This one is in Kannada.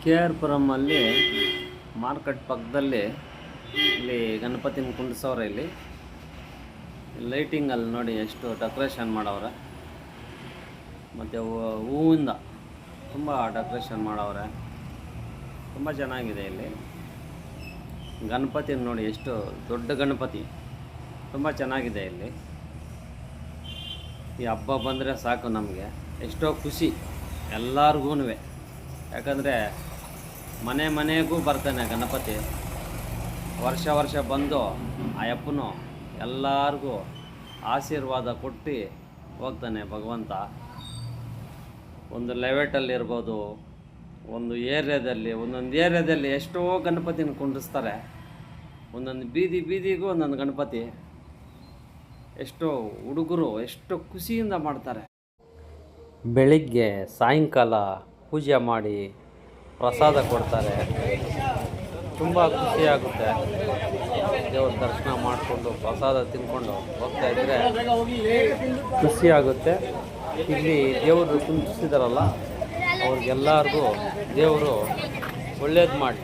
ಕೆ ಆರ್ ಪುರಮಲ್ಲಿ ಮಾರ್ಕೆಟ್ ಪಕ್ಕದಲ್ಲಿ ಇಲ್ಲಿ ಗಣಪತಿನ ಕುಂಡಿಸವ್ರೆ. ಇಲ್ಲಿ ಲೈಟಿಂಗಲ್ಲಿ ನೋಡಿ ಎಷ್ಟು ಡೆಕೋರೇಷನ್ ಮಾಡವ್ರೆ, ಮತ್ತು ಹೂವಿಂದ ತುಂಬ ಡೆಕೋರೇಷನ್ ಮಾಡವ್ರೆ. ತುಂಬ ಚೆನ್ನಾಗಿದೆ. ಇಲ್ಲಿ ಗಣಪತಿ ನೋಡಿ, ಎಷ್ಟು ದೊಡ್ಡ ಗಣಪತಿ, ತುಂಬ ಚೆನ್ನಾಗಿದೆ. ಇಲ್ಲಿ ಈ ಹಬ್ಬ ಬಂದರೆ ಸಾಕು ನಮಗೆ, ಎಷ್ಟೋ ಖುಷಿ ಎಲ್ಲರಿಗೂ. ಯಾಕಂದರೆ ಮನೆ ಮನೆಗೂ ಬರ್ತಾನೆ ಗಣಪತಿ, ವರ್ಷ ವರ್ಷ ಬಂದು ಆ ಅಪ್ಪನು ಎಲ್ಲರಿಗೂ ಆಶೀರ್ವಾದ ಕೊಟ್ಟು ಹೋಗ್ತಾನೆ ಭಗವಂತ. ಒಂದು ಲೆವೆಟಲ್ಲಿರ್ಬೋದು, ಒಂದು ಒಂದೊಂದು ಏರಿಯಾದಲ್ಲಿ ಎಷ್ಟೋ ಗಣಪತಿನ ಕುಂಡಿಸ್ತಾರೆ. ಒಂದೊಂದು ಬೀದಿಗೂ ಒಂದೊಂದು ಗಣಪತಿ. ಎಷ್ಟೋ ಹುಡುಗರು ಎಷ್ಟು ಖುಷಿಯಿಂದ ಮಾಡ್ತಾರೆ. ಬೆಳಿಗ್ಗೆ ಸಾಯಂಕಾಲ ಪೂಜೆ ಮಾಡಿ ಪ್ರಸಾದ ಕೊಡ್ತಾರೆ. ತುಂಬ ಖುಷಿಯಾಗುತ್ತೆ. ದೇವ್ರ ದರ್ಶನ ಮಾಡಿಕೊಂಡು ಪ್ರಸಾದ ತಿಂದ್ಕೊಂಡು ಹೋಗ್ತಾ ಇದ್ದರೆ ಖುಷಿಯಾಗುತ್ತೆ. ಇಲ್ಲಿ ದೇವರು ಕುಂದಿಸಿದಾರಲ್ಲ, ಅವ್ರಿಗೆಲ್ಲರಿಗೂ ದೇವರು ಒಳ್ಳೇದು ಮಾಡಿ.